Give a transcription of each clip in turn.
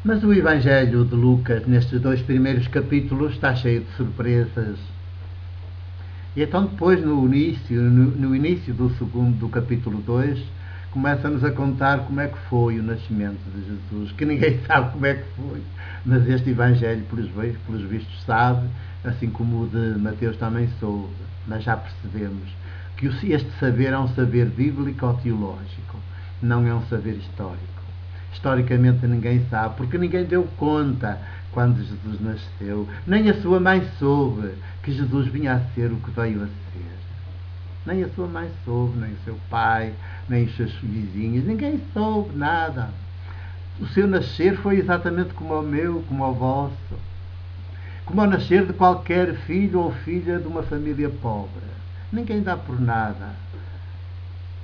Mas o Evangelho de Lucas, nestes 2 primeiros capítulos, está cheio de surpresas. E então depois, no início do capítulo 2, começa-nos a contar como é que foi o nascimento de Jesus, que ninguém sabe como é que foi, mas este Evangelho, pelos vistos, sabe, assim como o de Mateus também soube. Mas já percebemos que este saber é um saber bíblico ou teológico, não é um saber histórico. Historicamente ninguém sabe, porque ninguém deu conta quando Jesus nasceu. Nem a sua mãe soube que Jesus vinha a ser o que veio a ser. Nem a sua mãe soube, nem o seu pai, nem os seus vizinhos. Ninguém soube nada. O seu nascer foi exatamente como o meu, como o vosso. Como o nascer de qualquer filho ou filha de uma família pobre. Ninguém dá por nada.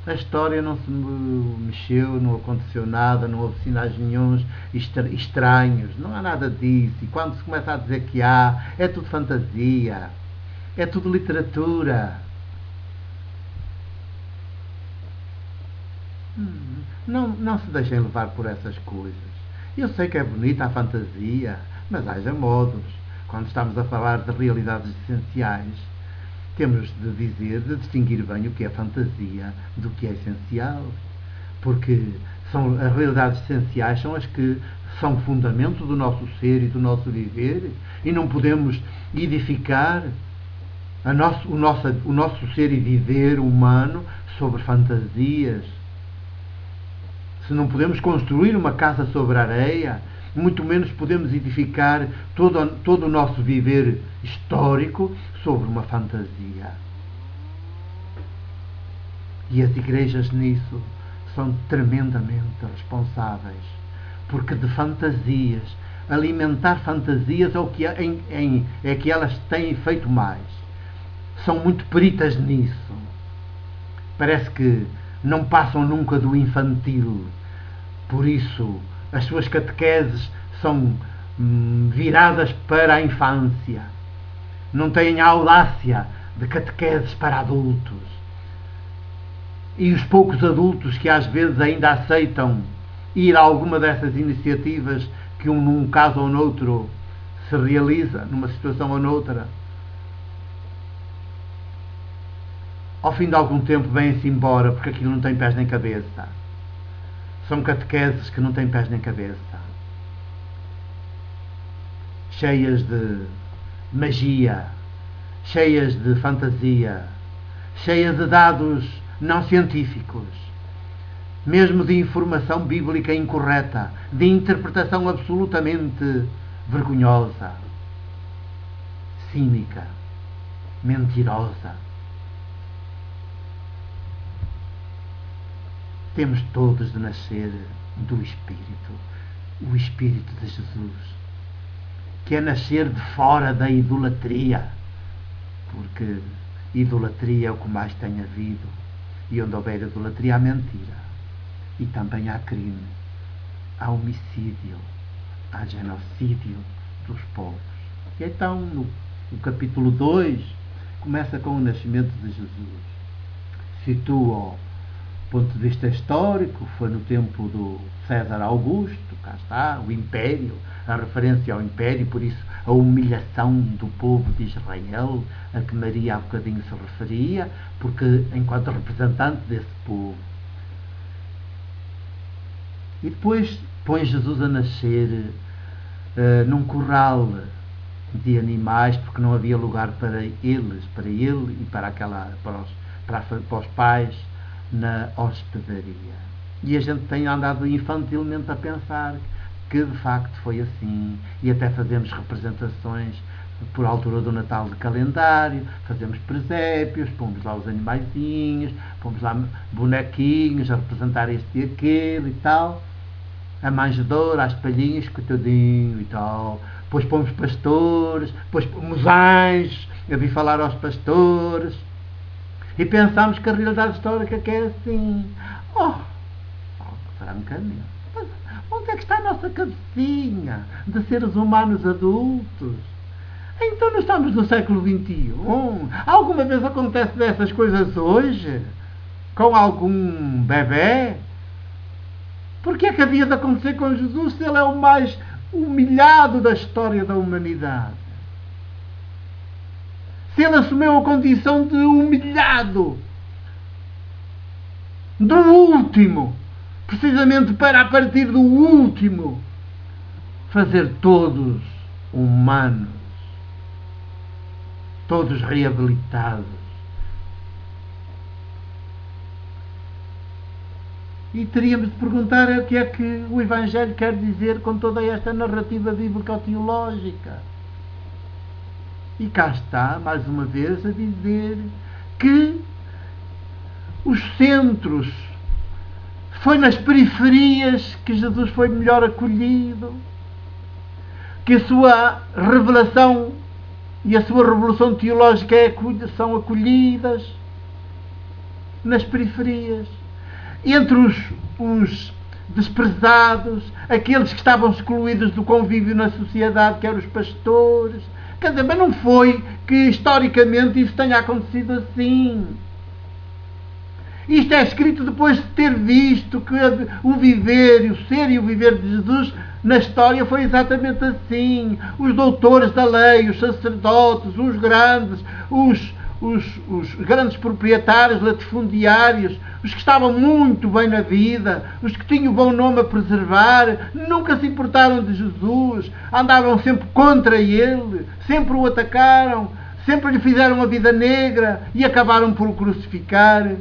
A história não se mexeu, não aconteceu nada, não houve sinais nenhuns estranhos, não há nada disso. E quando se começa a dizer que há, é tudo fantasia, é tudo literatura. Não se deixem levar por essas coisas. Eu sei que é bonita a fantasia, mas haja modos. Quando estamos a falar de realidades essenciais, temos de distinguir bem o que é fantasia do que é essencial. Porque as realidades essenciais são as que são fundamento do nosso ser e do nosso viver, e não podemos edificar o nosso ser e viver humano sobre fantasias. Se não podemos construir uma casa sobre areia, muito menos podemos edificar todo o nosso viver histórico sobre uma fantasia. E as igrejas nisso são tremendamente responsáveis, porque de fantasias, alimentar fantasias é que elas têm feito mais. São muito peritas nisso. Parece que não passam nunca do infantil. Por isso, as suas catequeses são viradas para a infância. Não têm a audácia de catequeses para adultos. E os poucos adultos que às vezes ainda aceitam ir a alguma dessas iniciativas que num caso ou noutro se realiza, numa situação ou noutra, ao fim de algum tempo vêm-se embora porque aquilo não tem pés nem cabeça. São catequeses que não têm pés nem cabeça. Cheias de magia, cheias de fantasia, cheias de dados não científicos, mesmo de informação bíblica incorreta, de interpretação absolutamente vergonhosa, cínica, mentirosa. Temos todos de nascer do Espírito, o Espírito de Jesus, que é nascer de fora da idolatria, porque idolatria é o que mais tem havido, e onde houver idolatria há mentira, e também há crime, há homicídio, há genocídio dos povos. E então, no capítulo 2, começa com o nascimento de Jesus. Situa-o do ponto de vista histórico, foi no tempo do César Augusto, cá está, o Império, a referência ao Império, por isso a humilhação do povo de Israel, a que Maria há bocadinho se referia, porque enquanto representante desse povo. E depois põe Jesus a nascer num corral de animais, porque não havia lugar para eles, para ele e para os pais, na hospedaria. E a gente tem andado infantilmente a pensar que de facto foi assim, e até fazemos representações por altura do Natal de calendário, fazemos presépios, pomos lá os animaizinhos, pomos lá bonequinhos a representar este e aquele e tal, a manjedoura, as palhinhas, coitadinho e tal, depois pomos pastores, depois pomos anjos, eu vi falar aos pastores, e pensamos que a realidade histórica que é assim. Francamente, onde é que está a nossa cabecinha de seres humanos adultos? Então não estamos no século XXI? Alguma vez acontece dessas coisas hoje? Com algum bebê? Porque é que havia de acontecer com Jesus se ele é o mais humilhado da história da humanidade. Se ele assumiu a condição de humilhado, do último, precisamente para, a partir do último, fazer todos humanos, todos reabilitados. E teríamos de perguntar o que é que o Evangelho quer dizer com toda esta narrativa bíblico-teológica. E cá está, mais uma vez, a dizer que os centros, foi nas periferias que Jesus foi melhor acolhido, que a sua revelação e a sua revolução teológica são acolhidas nas periferias, entre os desprezados, aqueles que estavam excluídos do convívio na sociedade, que eram os pastores. Quer dizer, mas não foi que historicamente isso tenha acontecido assim. Isto é escrito depois de ter visto que o viver, o ser e o viver de Jesus na história foi exatamente assim. Os doutores da lei, os sacerdotes, os grandes proprietários latifundiários, os que estavam muito bem na vida, os que tinham o bom nome a preservar, nunca se importaram de Jesus, andavam sempre contra ele, sempre o atacaram, sempre lhe fizeram a vida negra e acabaram por o crucificar.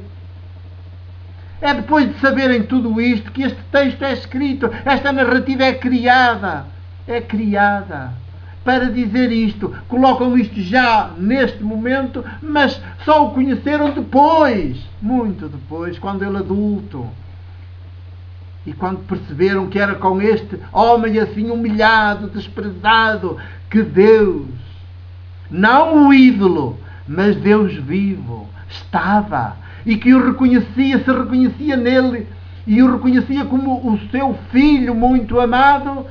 É depois de saberem tudo isto que este texto é escrito, esta narrativa é criada para dizer isto. Colocam isto já neste momento, mas só o conheceram depois, muito depois, quando ele adulto. E quando perceberam que era com este homem assim humilhado, desprezado, que Deus, não o ídolo, mas Deus vivo, estava, e que o reconhecia, se reconhecia nele, e o reconhecia como o seu filho muito amado.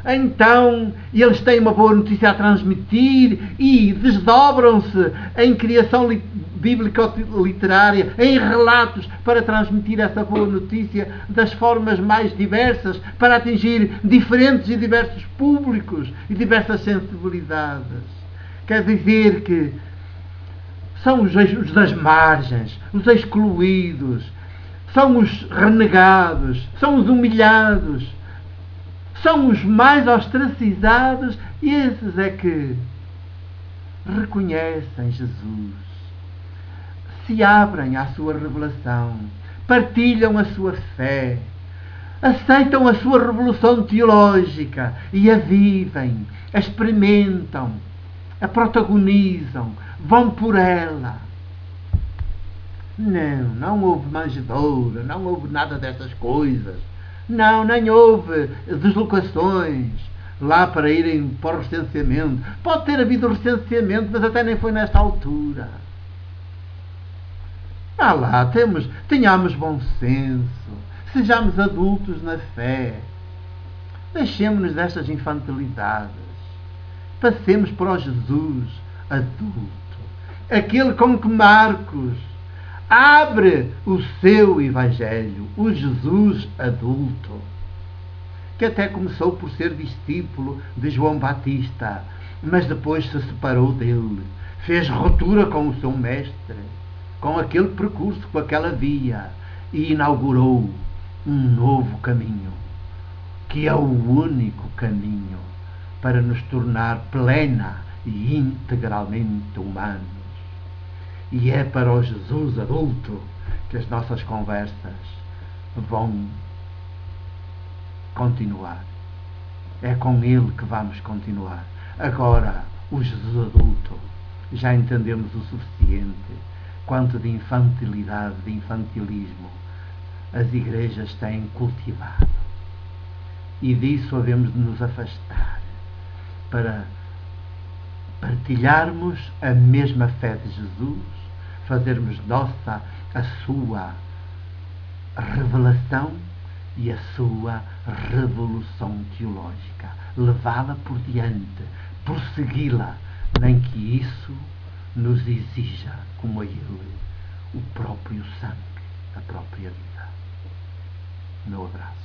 Então eles têm uma boa notícia a transmitir e desdobram-se em criação bíblico-literária, em relatos, para transmitir essa boa notícia das formas mais diversas, para atingir diferentes e diversos públicos e diversas sensibilidades. Quer dizer que são os das margens, os excluídos, são os renegados, são os humilhados, são os mais ostracizados, e esses é que reconhecem Jesus, se abrem à sua revelação, partilham a sua fé, aceitam a sua revolução teológica e a vivem, a experimentam, a protagonizam, vão por ela. Não houve manjedoura, não houve nada dessas coisas. Não, nem houve deslocações lá para irem para o recenseamento. Pode ter havido recenseamento, mas até nem foi nesta altura. Lá, tenhamos bom senso, sejamos adultos na fé, deixemos-nos destas infantilidades, passemos para o Jesus adulto, aquele com que Marcos abre o seu Evangelho, o Jesus adulto, que até começou por ser discípulo de João Batista, mas depois se separou dele, fez ruptura com o seu mestre, com aquele percurso, com aquela via, e inaugurou um novo caminho, que é o único caminho para nos tornar plena e integralmente humanos. E é para o Jesus adulto que as nossas conversas vão continuar. É com ele que vamos continuar. Agora, o Jesus adulto, já entendemos o suficiente quanto de infantilidade, de infantilismo as igrejas têm cultivado. E disso havemos de nos afastar para partilharmos a mesma fé de Jesus, fazermos nossa a sua revelação e a sua revolução teológica, levá-la por diante, prossegui-la, nem que isso nos exija, como a ele, o próprio sangue, a própria vida. Meu abraço.